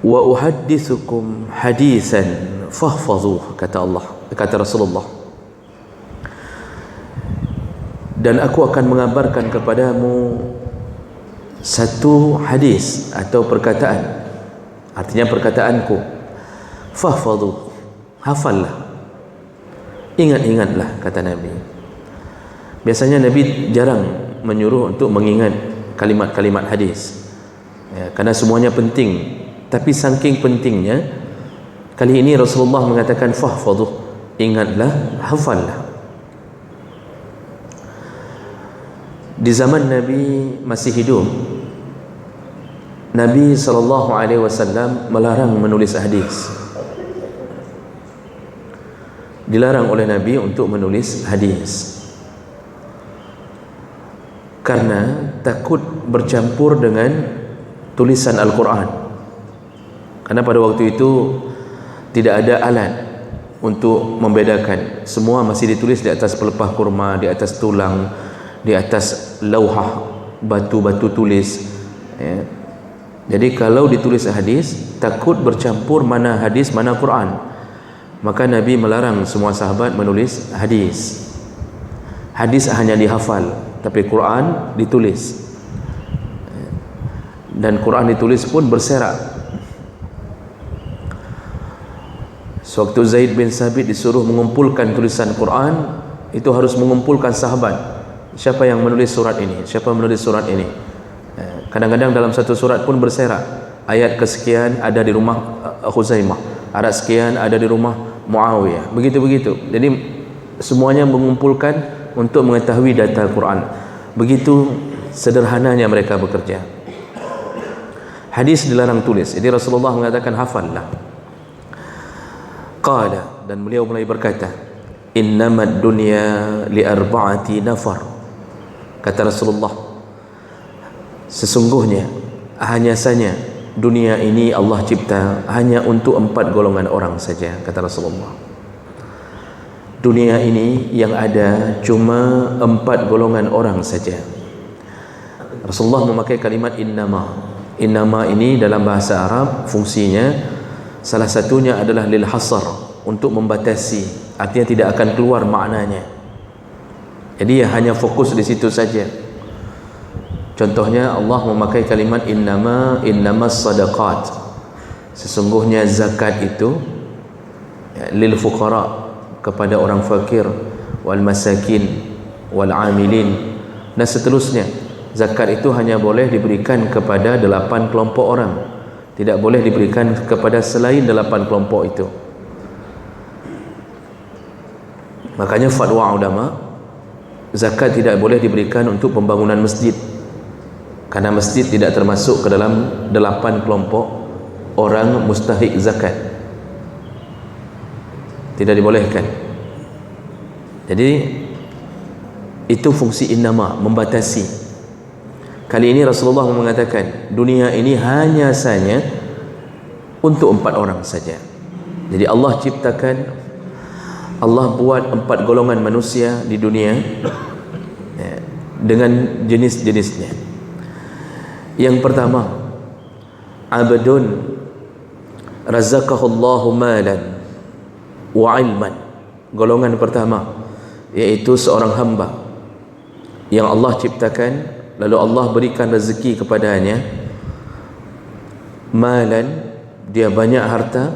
wa uhaddithukum hadisan fahfazuh, kata Rasulullah, dan aku akan mengabarkan kepadamu satu hadis atau perkataan, artinya perkataanku, fahfazuh, hafallah, ingat-ingatlah, kata Nabi. Biasanya Nabi jarang menyuruh untuk mengingat kalimat-kalimat hadis, ya, karena semuanya penting. Tapi saking pentingnya, kali ini Rasulullah mengatakan fahfazuh, ingatlah, hafallah. Di zaman Nabi masih hidup, Nabi SAW melarang menulis hadis. Dilarang oleh Nabi untuk menulis hadis karena takut bercampur dengan tulisan Al-Quran. Karena pada waktu itu tidak ada alat untuk membedakan, semua masih ditulis di atas pelepah kurma, di atas tulang, di atas lauhah, batu-batu tulis, ya. Jadi kalau ditulis hadis, takut bercampur mana hadis mana Quran, maka Nabi melarang semua sahabat menulis hadis. Hadis hanya dihafal, tapi Quran ditulis, dan Quran ditulis pun berserak. Sewaktu Zaid bin Sabit disuruh mengumpulkan tulisan Quran, itu harus mengumpulkan sahabat. Siapa yang menulis surat ini? Siapa menulis surat ini? Kadang-kadang dalam satu surat pun berserak. Ayat kesekian ada di rumah Khuzaimah, ayat sekian ada di rumah Muawiyah. Begitu-begitu. Jadi semuanya mengumpulkan untuk mengetahui data Quran. Begitu sederhananya mereka bekerja. Hadis dilarang tulis. Jadi Rasulullah mengatakan hafallah. Qala, dan beliau mulai berkata, innamad dunya li arba'ati nafar, kata Rasulullah, sesungguhnya hanya saja dunia ini Allah cipta hanya untuk 4 golongan orang saja, kata Rasulullah. Dunia ini yang ada cuma 4 golongan orang saja. Rasulullah memakai kalimat innama. Innama ini dalam bahasa Arab fungsinya salah satunya adalah lil hasar, untuk membatasi, artinya tidak akan keluar maknanya. Jadi hanya fokus di situ saja. Contohnya Allah memakai kalimat innamas sadaqat, sesungguhnya zakat itu lil fuqara, kepada orang fakir, wal masakin, wal amilin, dan seterusnya. Zakat itu hanya boleh diberikan kepada 8 kelompok orang, tidak boleh diberikan kepada selain 8 kelompok itu. Makanya fatwa ulama, zakat tidak boleh diberikan untuk pembangunan masjid, karena masjid tidak termasuk ke dalam 8 kelompok orang mustahik zakat, tidak dibolehkan. Jadi itu fungsi innama, membatasi. Kali ini Rasulullah mengatakan dunia ini hanya saja untuk 4 orang saja. Jadi Allah ciptakan, Allah buat 4 golongan manusia di dunia, ya, dengan jenis-jenisnya. Yang pertama, abdun razaqahullahu malan wa ilman. Golongan pertama yaitu seorang hamba yang Allah ciptakan, lalu Allah berikan rezeki kepadanya, malan, dia banyak harta,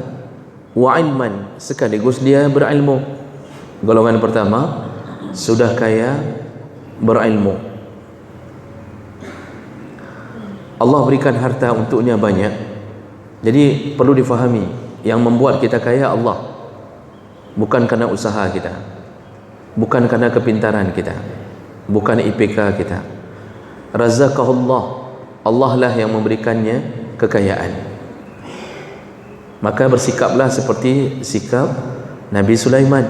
wa ilman, sekaligus dia berilmu. Golongan pertama sudah kaya, berilmu. Allah berikan harta untuknya banyak. Jadi perlu difahami, yang membuat kita kaya Allah, bukan karena usaha kita, bukan karena kepintaran kita, bukan IPK kita. Razaqahullah, Allah lah yang memberikannya kekayaan. Maka bersikaplah seperti sikap Nabi Sulaiman,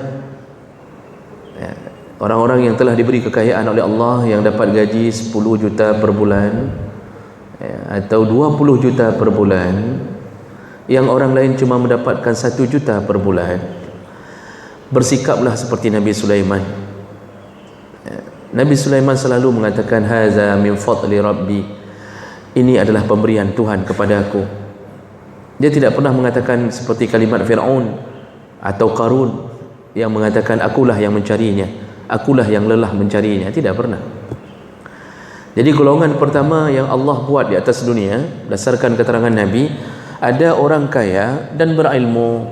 ya, orang-orang yang telah diberi kekayaan oleh Allah, yang dapat gaji 10 juta per bulan, ya, atau 20 juta per bulan, yang orang lain cuma mendapatkan 1 juta per bulan. Bersikaplah seperti Nabi Sulaiman. Nabi Sulaiman selalu mengatakan, haza min fadli rabbi, ini adalah pemberian Tuhan kepada aku. Dia tidak pernah mengatakan seperti kalimat Fir'aun atau Qarun yang mengatakan akulah yang mencarinya, akulah yang lelah mencarinya. Tidak pernah. Jadi golongan pertama yang Allah buat di atas dunia berdasarkan keterangan Nabi, ada orang kaya dan berilmu.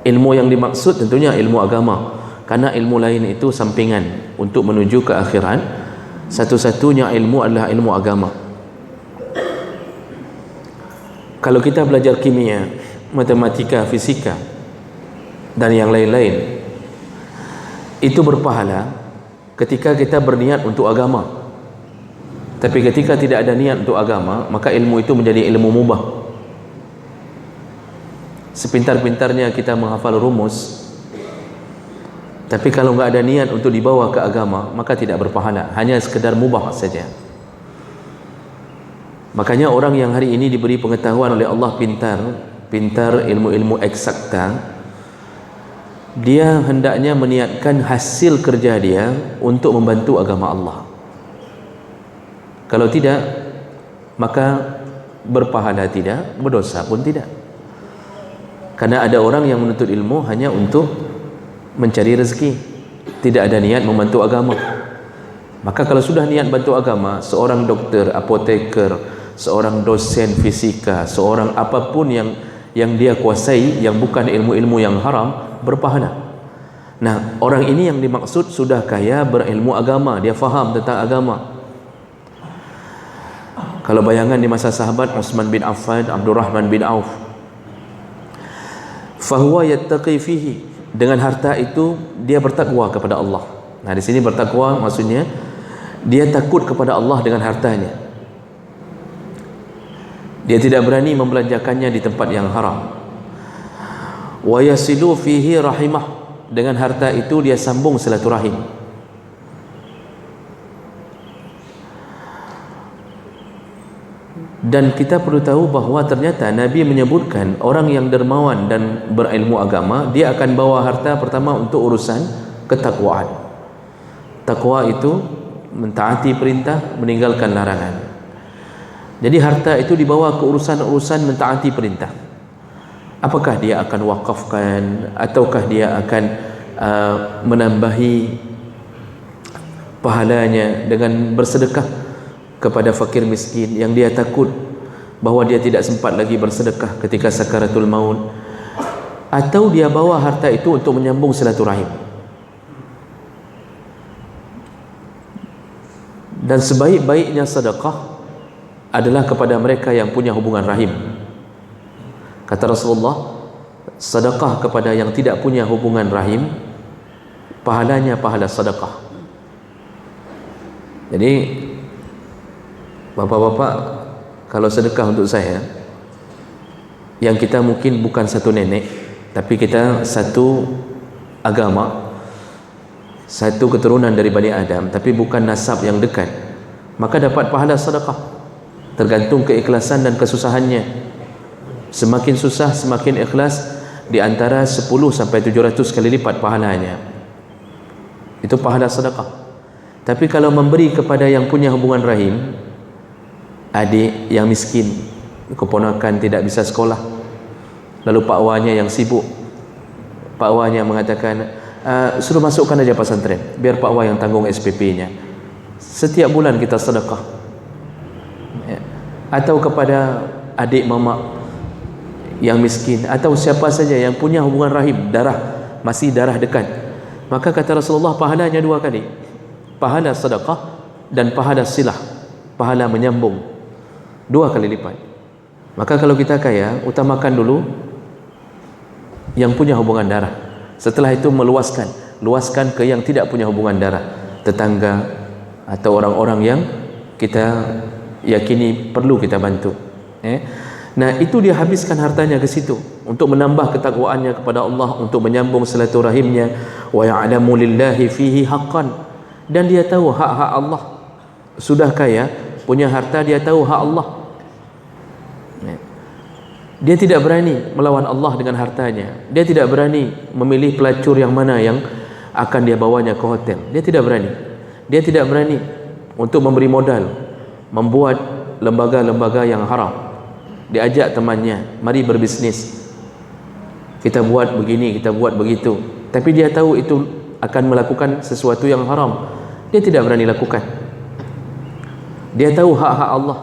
Ilmu yang dimaksud tentunya ilmu agama, karena ilmu lain itu sampingan untuk menuju ke akhirat. Satu-satunya ilmu adalah ilmu agama. Kalau kita belajar kimia, matematika, fisika dan yang lain-lain, itu berpahala ketika kita berniat untuk agama. Tapi ketika tidak ada niat untuk agama, maka ilmu itu menjadi ilmu mubah. Sepintar-pintarnya kita menghafal rumus, tapi kalau nggak ada niat untuk dibawa ke agama, maka tidak berpahala, hanya sekedar mubah saja. Makanya orang yang hari ini diberi pengetahuan oleh Allah pintar ilmu-ilmu eksakta, dia hendaknya meniatkan hasil kerja dia untuk membantu agama Allah. Kalau tidak, maka berpahala tidak, berdosa pun tidak. Karena ada orang yang menuntut ilmu hanya untuk mencari rezeki, tidak ada niat membantu agama. Maka kalau sudah niat bantu agama, seorang dokter, apoteker, seorang dosen fisika, seorang apapun yang dia kuasai yang bukan ilmu-ilmu yang haram, berpahala. Nah, orang ini yang dimaksud sudah kaya, berilmu agama, dia faham tentang agama. Kalau bayangan di masa sahabat Utsman bin Affan, Abdurrahman bin Auf, fahuwa yattaqi fihi, dengan harta itu dia bertakwa kepada Allah. Nah, di sini bertakwa maksudnya dia takut kepada Allah dengan hartanya. Dia tidak berani membelanjakannya di tempat yang haram. Wa yasilu fihi rahimah, dengan harta itu dia sambung silaturahim. Dan kita perlu tahu bahawa ternyata Nabi menyebutkan orang yang dermawan dan berilmu agama, dia akan bawa harta pertama untuk urusan ketakwaan. Takwa itu mentaati perintah, meninggalkan larangan. Jadi harta itu dibawa ke urusan-urusan mentaati perintah. Apakah dia akan wakafkan, ataukah dia akan menambahi pahalanya dengan bersedekah kepada fakir miskin yang dia takut bahawa dia tidak sempat lagi bersedekah ketika sakaratul maut, atau dia bawa harta itu untuk menyambung silaturahim. Dan sebaik-baiknya sedekah adalah kepada mereka yang punya hubungan rahim. Kata Rasulullah, sedekah kepada yang tidak punya hubungan rahim, pahalanya pahala sedekah. Jadi bapak-bapak, kalau sedekah untuk saya, yang kita mungkin bukan satu nenek, tapi kita satu agama, satu keturunan dari Bani Adam, tapi bukan nasab yang dekat, maka dapat pahala sedekah. Tergantung keikhlasan dan kesusahannya. Semakin susah, semakin ikhlas, di antara 10 sampai 700 kali lipat pahalanya. Itu pahala sedekah. Tapi kalau memberi kepada yang punya hubungan rahim, adik yang miskin, keponakan tidak bisa sekolah, lalu pak wanya yang sibuk, pak wanya mengatakan, suruh masukkan aja pesantren, biar pak wa yang tanggung SPP-nya, setiap bulan kita sedekah. Ya. Atau kepada adik mamak yang miskin, atau siapa saja yang punya hubungan rahim, darah, masih darah dekat, maka kata Rasulullah, pahalanya 2 kali, pahala sedekah dan pahala silah, pahala menyambung, 2 kali lipat. Maka kalau kita kaya, utamakan dulu yang punya hubungan darah. Setelah itu luaskan ke yang tidak punya hubungan darah, tetangga atau orang-orang yang kita yakini perlu kita bantu. Nah, itu dia habiskan hartanya ke situ untuk menambah ketakwaannya kepada Allah, untuk menyambung silaturahimnya. Wa ya'lamu lillahi fihi haqqan, dan dia tahu hak-hak Allah. Sudah kaya, punya harta, dia tahu hak Allah. Dia tidak berani melawan Allah dengan hartanya. Dia tidak berani memilih pelacur yang mana yang akan dia bawanya ke hotel. Dia tidak berani. Dia tidak berani untuk memberi modal, membuat lembaga-lembaga yang haram. diajak temannya, mari berbisnis, kita buat begini, kita buat begitu, tapi dia tahu itu akan melakukan sesuatu yang haram, dia tidak berani lakukan. Dia tahu hak-hak Allah.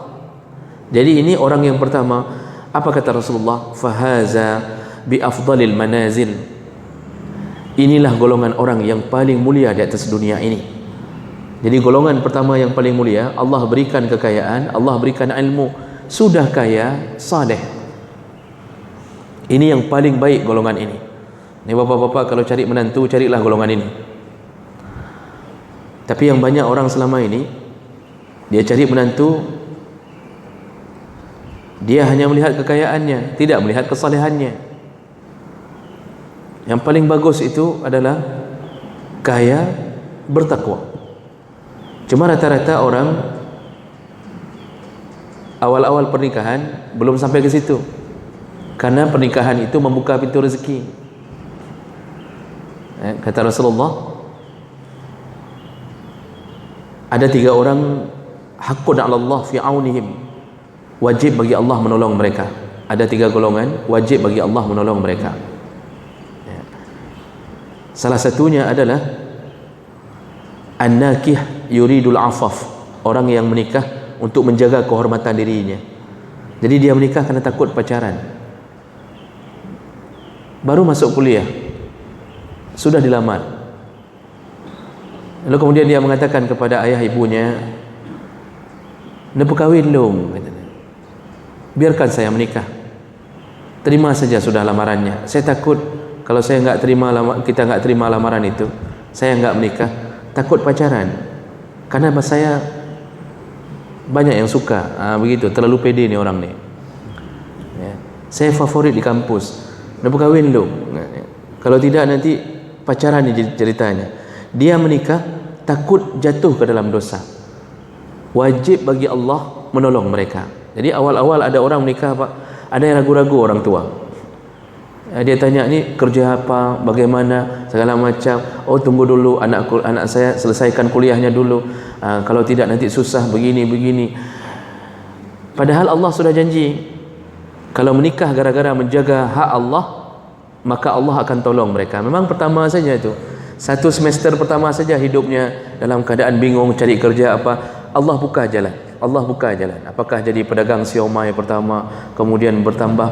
Jadi ini orang yang pertama. Apa kata Rasulullah? Fahaza bi afdalil manazil. Inilah golongan orang yang paling mulia di atas dunia ini. Jadi golongan pertama yang paling mulia, Allah berikan kekayaan, Allah berikan ilmu, sudah kaya, saleh. Ini yang paling baik golongan ini. Ini bapak-bapak kalau cari menantu, carilah golongan ini. Tapi yang banyak orang selama ini, dia cari menantu, dia hanya melihat kekayaannya, tidak melihat kesalehannya. Yang paling bagus itu adalah kaya, bertakwa. Cuma rata-rata orang awal-awal pernikahan belum sampai ke situ, karena pernikahan itu membuka pintu rezeki. Kata Rasulullah, ada 3 orang haqqun 'ala Allah fi aunihim, wajib bagi Allah menolong mereka. Ada 3 golongan wajib bagi Allah menolong mereka. Salah satunya adalah an-nakih yuridul afaf, orang yang menikah untuk menjaga kehormatan dirinya. Jadi dia menikah kerana takut pacaran. Baru masuk kuliah sudah dilamar, lalu kemudian dia mengatakan kepada ayah ibunya, "Nak berkahwin belum?" "Biarkan saya menikah, terima saja sudah lamarannya. Saya takut kalau saya kita enggak terima lamaran itu, saya enggak menikah, takut pacaran. Karena saya banyak yang suka." Begitu, terlalu pede ni orang ni. Saya favorit di kampus. Nak berkahwin belum? Kalau tidak nanti pacaran ni ceritanya. Dia menikah takut jatuh ke dalam dosa. Wajib bagi Allah menolong mereka. Jadi awal-awal ada orang menikah, Pak, ada yang ragu-ragu orang tua. Dia tanya, ni kerja apa, bagaimana, segala macam. Oh, tunggu dulu anak saya selesaikan kuliahnya dulu. Kalau tidak nanti susah begini. Padahal Allah sudah janji, kalau menikah gara-gara menjaga hak Allah, maka Allah akan tolong mereka. Memang pertama saja itu, 1 semester pertama saja hidupnya dalam keadaan bingung cari kerja apa, Allah buka jalan. Apakah jadi pedagang siomay pertama, kemudian bertambah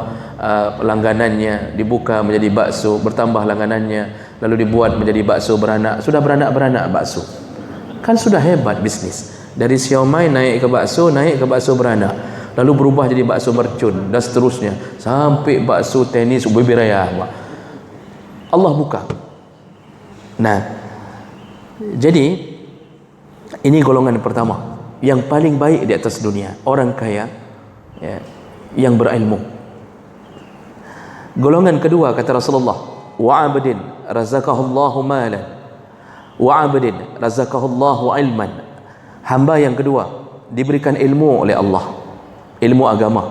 langganannya, dibuka menjadi bakso, bertambah langganannya, lalu dibuat menjadi bakso beranak, sudah beranak bakso. Kan sudah hebat bisnis. Dari siomay naik ke bakso beranak, lalu berubah jadi bakso mercun dan seterusnya sampai bakso tenis ubi raya. Allah buka. Nah, jadi ini golongan pertama yang paling baik di atas dunia, orang kaya, ya, yang berilmu. Golongan kedua kata Rasulullah, wa'abdin razaqahullahu malan, wa'abdin razaqahullahu ilman. Hamba yang kedua diberikan ilmu oleh Allah, ilmu agama.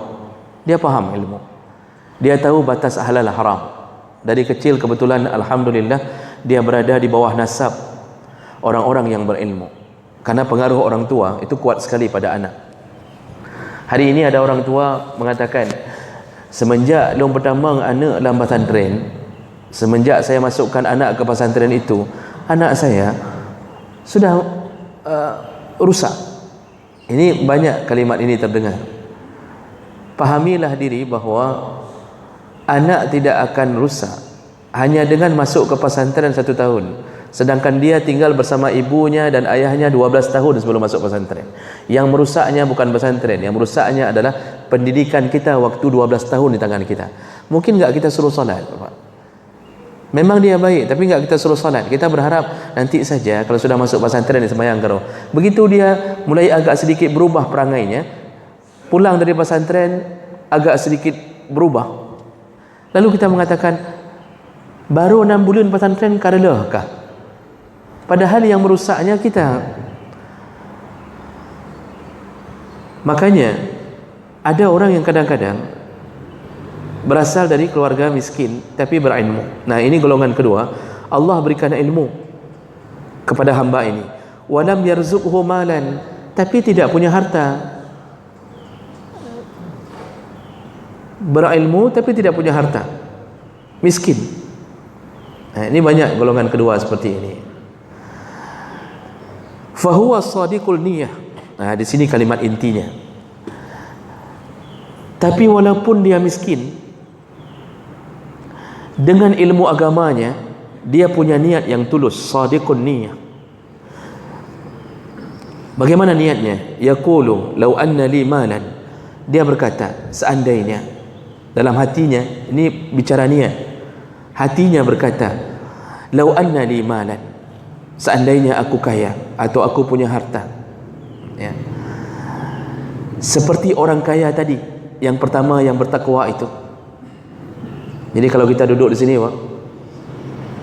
Dia faham ilmu, dia tahu batas halal haram. Dari kecil kebetulan alhamdulillah dia berada di bawah nasab orang-orang yang berilmu, karena pengaruh orang tua itu kuat sekali pada anak. Hari ini ada orang tua mengatakan, semenjak long pertama anak dalam pesantren, semenjak saya masukkan anak ke pesantren itu, anak saya sudah rusak. Ini banyak kalimat ini terdengar. Pahamilah diri bahawa anak tidak akan rusak hanya dengan masuk ke pesantren 1 tahun, sedangkan dia tinggal bersama ibunya dan ayahnya 12 tahun sebelum masuk pesantren. Yang merusaknya bukan pesantren, yang merusaknya adalah pendidikan kita waktu 12 tahun di tangan kita. Mungkin enggak kita suruh salat, Bapak. Memang dia baik, tapi enggak kita suruh salat. Kita berharap nanti saja kalau sudah masuk pesantren dia sembahyang karo. Begitu dia mulai agak sedikit berubah perangainya, pulang dari pesantren agak sedikit berubah, lalu kita mengatakan baru 6 bulan pesantren kadelahkah? Padahal yang merusaknya kita. Makanya ada orang yang kadang-kadang berasal dari keluarga miskin tapi berilmu. Nah, ini golongan kedua. Allah berikan ilmu kepada hamba ini. Walam yarzuqhu malan, tapi tidak punya harta. berilmu tapi tidak punya harta, miskin. Ini banyak golongan kedua seperti ini. Fahuwa sadiqul niyah. Di sini kalimat intinya. Tapi walaupun dia miskin, dengan ilmu agamanya dia punya niat yang tulus, sadiqun niyah. Bagaimana niatnya? Yaqulu law anna li malan. Dia berkata, seandainya, dalam hatinya, ini bicara niat, hatinya berkata, law anna li malan, seandainya aku kaya atau aku punya harta, ya. Seperti orang kaya tadi yang pertama yang bertakwa itu. Jadi kalau kita duduk di sini, Pak,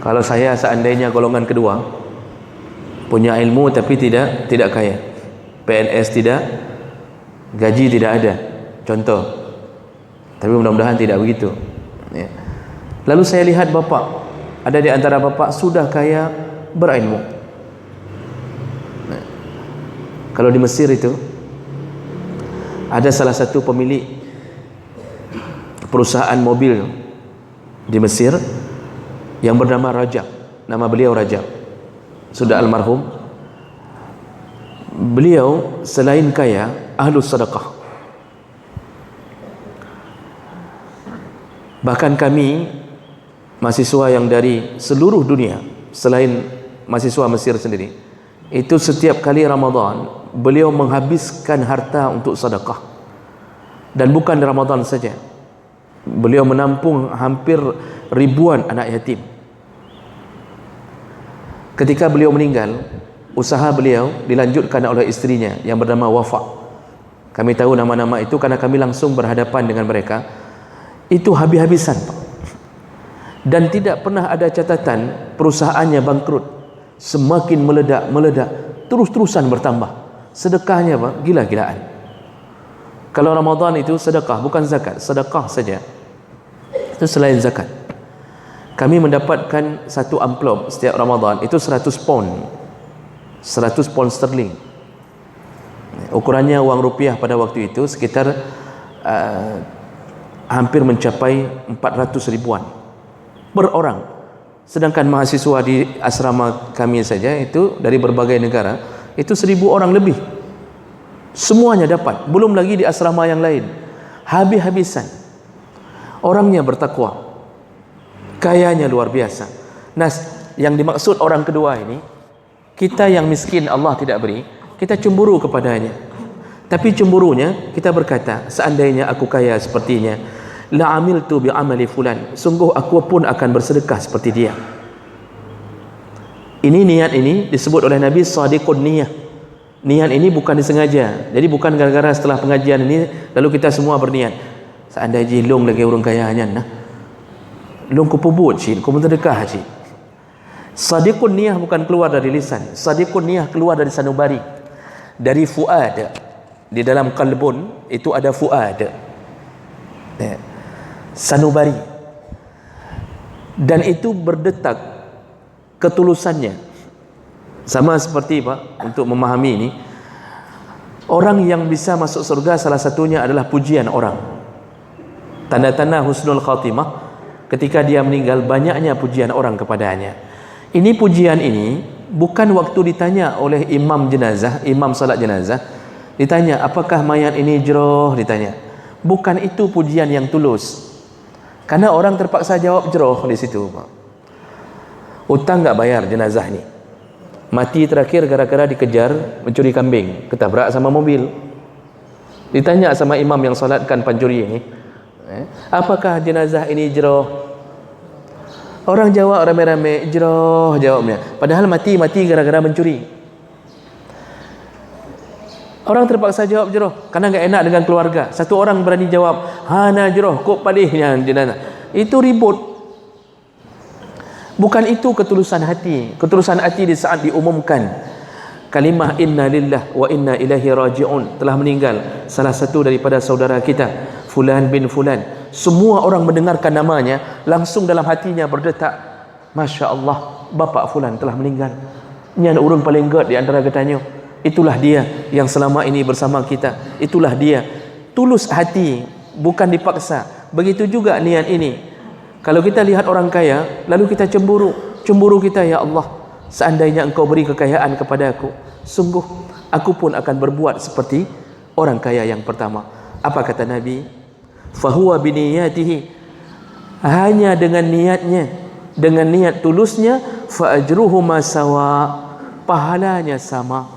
kalau saya seandainya golongan kedua, punya ilmu tapi tidak kaya, PNS tidak, gaji tidak ada, contoh, tapi mudah-mudahan tidak begitu, ya. Lalu saya lihat bapak, ada di antara bapak sudah kaya, berilmu. Nah, kalau di Mesir itu ada salah satu pemilik perusahaan mobil di Mesir yang bernama Rajab, nama beliau Rajab, sudah almarhum. Beliau selain kaya, ahlus sedekah. Bahkan kami mahasiswa yang dari seluruh dunia, selain mahasiswa Mesir sendiri, itu setiap kali Ramadan beliau menghabiskan harta untuk sedekah. Dan bukan Ramadan saja, beliau menampung hampir ribuan anak yatim. Ketika beliau meninggal, usaha beliau dilanjutkan oleh istrinya yang bernama Wafa. Kami tahu nama-nama itu karena kami langsung berhadapan dengan mereka. Itu habis-habisan, Pak. Dan tidak pernah ada catatan perusahaannya bangkrut. Semakin meledak, terus-terusan bertambah. Sedekahnya, Pak, gila-gilaan. Kalau Ramadan itu sedekah, bukan zakat, sedekah saja. Itu selain zakat. Kami mendapatkan satu amplop setiap Ramadan, itu 100 pound. 100 pound sterling. Ukurannya uang rupiah pada waktu itu sekitar hampir mencapai 400 ribuan per orang. Sedangkan mahasiswa di asrama kami saja itu dari berbagai negara, itu 1000 orang lebih. Semuanya dapat, belum lagi di asrama yang lain. Habis-habisan. Orangnya bertakwa, kayanya luar biasa. Nah, yang dimaksud orang kedua ini, kita yang miskin Allah tidak beri, kita cemburu kepadanya. Tapi cemburunya kita berkata, seandainya aku kaya sepertinya, la amiltu bi amali fulan, sungguh aku pun akan bersedekah seperti dia. Ini niat ini disebut oleh Nabi sadiqun niyah. Niat ini bukan disengaja. Jadi bukan gara-gara setelah pengajian ini lalu kita semua berniat, seandainya long lagi orang kaya nah, long ku pubut cik, ku bersedekah cik. Sadiqun niyah bukan keluar dari lisan. Sadiqun niyah keluar dari sanubari, dari fuad. Di dalam kalbun itu ada fuad, sanubari, dan itu berdetak ketulusannya. Sama seperti, Pak, untuk memahami ini, orang yang bisa masuk surga salah satunya adalah pujian orang. Tanda-tanda husnul khatimah, ketika dia meninggal banyaknya pujian orang kepadanya. Ini pujian ini bukan waktu ditanya oleh imam jenazah, imam salat jenazah, ditanya apakah mayat ini jeroh, ditanya. Bukan itu pujian yang tulus. Karena orang terpaksa jawab jeroh di situ, Pak. Utang enggak bayar jenazah ini. Mati terakhir gara-gara dikejar mencuri kambing, ketabrak sama mobil. Ditanya sama imam yang salatkan pancuri ini, apakah jenazah ini jeroh? Orang jawab rame-rame, jeroh jawabnya. Padahal mati gara-gara mencuri. Orang terpaksa jawab jeroh karena enggak enak dengan keluarga. Satu orang berani jawab, hana jeroh, kok padihnya jenazah. Itu ribut. Bukan itu ketulusan hati. Ketulusan hati di saat diumumkan kalimah inna lillah wa inna ilaihi raji'un, telah meninggal salah satu daripada saudara kita fulan bin fulan. Semua orang mendengarkan namanya, langsung dalam hatinya berdetak, Masya Allah, bapak fulan telah meninggal. Nyan urang paling god di antara katanya. Itulah dia yang selama ini bersama kita. Itulah dia. Tulus hati, bukan dipaksa. Begitu juga niat ini. Kalau kita lihat orang kaya lalu kita cemburu kita, ya Allah, seandainya engkau beri kekayaan kepada aku, sungguh aku pun akan berbuat seperti orang kaya yang pertama. Apa kata Nabi? Fahuwa biniyatihi, hanya dengan niatnya, dengan niat tulusnya, fa ajruhuma sawa, pahalanya sama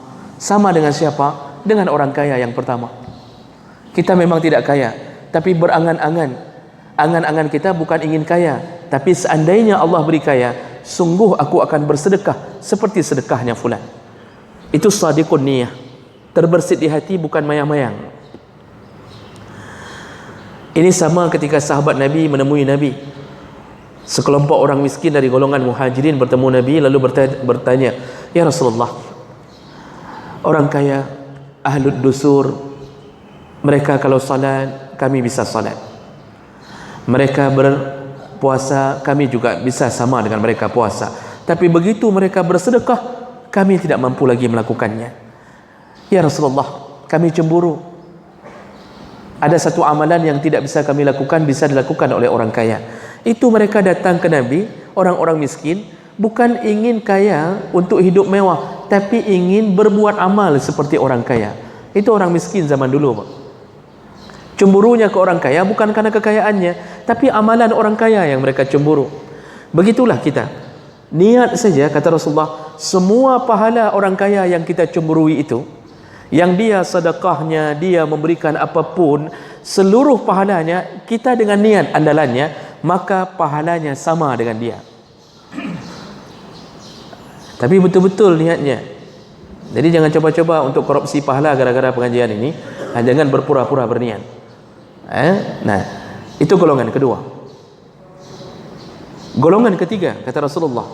dengan siapa? Dengan orang kaya yang pertama. Kita memang tidak kaya, tapi angan-angan kita bukan ingin kaya, tapi seandainya Allah beri kaya, sungguh aku akan bersedekah seperti sedekahnya fulan. Itu shadiqun niyah, terbersit di hati, bukan mayang-mayang. Ini sama ketika sahabat Nabi menemui Nabi. Sekelompok orang miskin dari golongan muhajirin bertemu Nabi lalu bertanya, ya Rasulullah, orang kaya, ahlud dusur, mereka kalau salat kami bisa salat, mereka berpuasa kami juga bisa sama dengan mereka puasa, tapi begitu mereka bersedekah kami tidak mampu lagi melakukannya. Ya Rasulullah, kami cemburu. Ada satu amalan yang tidak bisa kami lakukan, bisa dilakukan oleh orang kaya. Itu mereka datang ke Nabi, orang-orang miskin, bukan ingin kaya untuk hidup mewah, tapi ingin berbuat amal seperti orang kaya. Itu orang miskin zaman dulu, Pak. Cemburunya ke orang kaya bukan karena kekayaannya, tapi amalan orang kaya yang mereka cemburu. Begitulah kita. Niat saja, kata Rasulullah, semua pahala orang kaya yang kita cemburui itu, yang dia sedekahnya, dia memberikan apapun, seluruh pahalanya, kita dengan niat andalannya, maka pahalanya sama dengan dia. Tapi betul-betul niatnya. Jadi jangan coba-coba untuk korupsi pahala gara-gara pengajian ini. Jangan berpura-pura berniat. Nah, itu golongan kedua. Golongan ketiga, kata Rasulullah,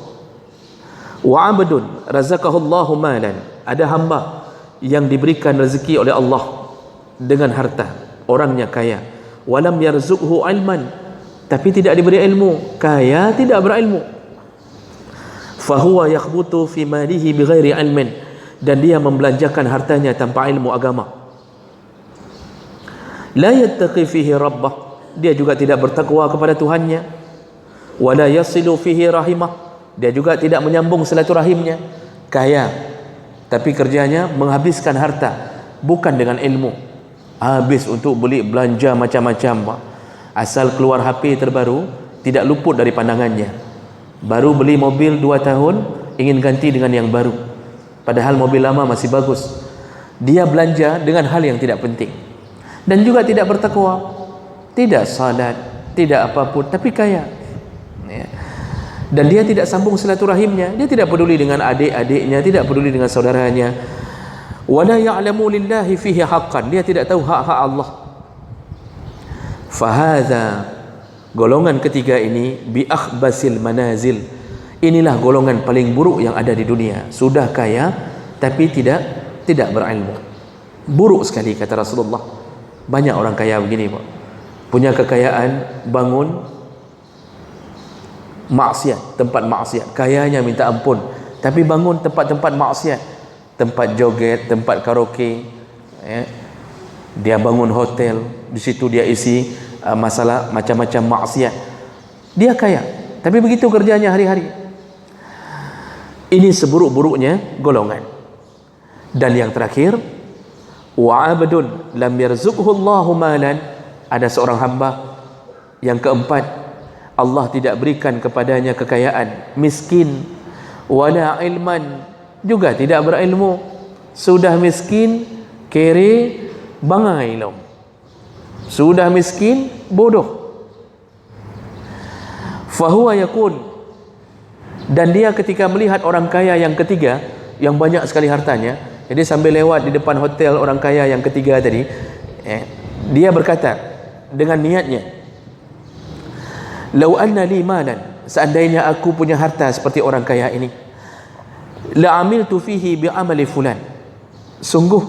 wa 'abdun razaqahullahu malan, ada hamba yang diberikan rezeki oleh Allah dengan harta, orangnya kaya, walam yarzuqhu ilman, tapi tidak diberi ilmu, kaya tidak berilmu, fahuwa yakhbutu fi malihi bighairi ilmin, dan dia membelanjakan hartanya tanpa ilmu agama. La yattaqi fihi rabbah, dia juga tidak bertakwa kepada Tuhannya. Wala yasilu fihi rahimah, dia juga tidak menyambung silaturahimnya. Kaya tapi kerjanya menghabiskan harta bukan dengan ilmu, habis untuk beli belanja macam-macam, Pak. Asal keluar HP terbaru tidak luput dari pandangannya. Baru beli mobil 2 tahun ingin ganti dengan yang baru, padahal mobil lama masih bagus. Dia belanja dengan hal yang tidak penting, dan juga tidak bertakwa, tidak salat, tidak apapun, tapi kaya, ya. Dan dia tidak sambung silaturahimnya, dia tidak peduli dengan adik-adiknya, tidak peduli dengan saudaranya. Wala ya'lamu lillahi fihi haqqan, dia tidak tahu hak-hak Allah. Fahadha, golongan ketiga ini, bi akhbasil manazil, inilah golongan paling buruk yang ada di dunia. Sudah kaya tapi tidak berilmu. Buruk sekali, kata Rasulullah. Banyak orang kaya begini, Pak. Punya kekayaan, bangun maksiat, tempat maksiat, kayanya minta ampun, tapi bangun tempat-tempat maksiat, tempat joget, tempat karaoke, ya. Dia bangun hotel, di situ dia isi masalah macam-macam maksiat. Dia kaya, tapi begitu kerjanya hari-hari. Ini seburuk-buruknya golongan. Dan yang terakhir, wa 'abdun lam yarzuqhu Allahu malan, ada seorang hamba yang keempat, Allah tidak berikan kepadanya kekayaan, miskin, wala ilman, juga tidak berilmu, sudah miskin, kere, bangai ilmu, sudah miskin, bodoh. Fahuwa yakun, dan dia ketika melihat orang kaya yang ketiga, yang banyak sekali hartanya, jadi sambil lewat di depan hotel orang kaya yang ketiga tadi, dia berkata dengan niatnya, lau anna li malan, seandainya aku punya harta seperti orang kaya ini, la amiltu fihi bi amali fulan, sungguh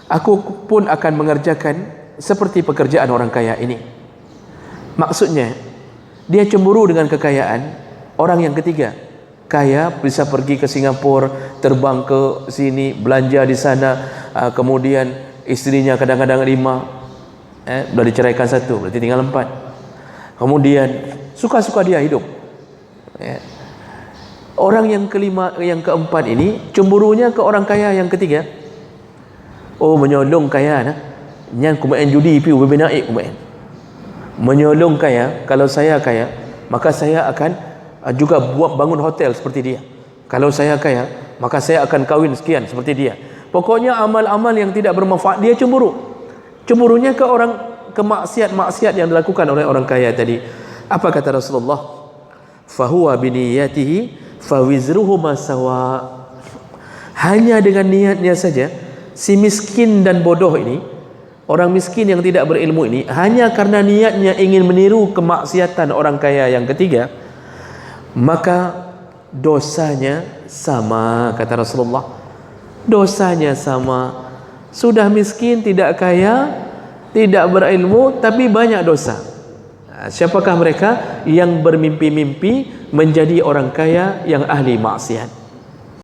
aku pun akan mengerjakan seperti pekerjaan orang kaya ini. Maksudnya dia cemburu dengan kekayaan orang yang ketiga. Kaya bisa pergi ke Singapura, terbang ke sini, belanja di sana, kemudian istrinya kadang-kadang 5, sudah diceraikan 1, berarti tinggal 4. kemudian suka-suka dia hidup, ya. Orang yang kelima, yang keempat ini cemburunya ke orang kaya yang ketiga. Oh, menyolong kaya nah. Nyan kumain judi pi ubinaik kumain. Menyolong kaya, kalau saya kaya, maka saya akan juga buat bangun hotel seperti dia. Kalau saya kaya, maka saya akan kahwin sekian seperti dia. Pokoknya amal-amal yang tidak bermanfaat dia cemburu. Cemburunya ke orang, ke maksiat-maksiat yang dilakukan oleh orang kaya tadi. Apa kata Rasulullah? Fahuwa biniyatihi fawizruhuma sawa. Hanya dengan niatnya saja, si miskin dan bodoh ini, orang miskin yang tidak berilmu ini, hanya karena niatnya ingin meniru kemaksiatan orang kaya yang ketiga, maka dosanya sama, kata Rasulullah. Dosanya sama. Sudah miskin, tidak kaya, tidak berilmu, tapi banyak dosa. Siapakah mereka? Yang bermimpi-mimpi menjadi orang kaya yang ahli maksiat.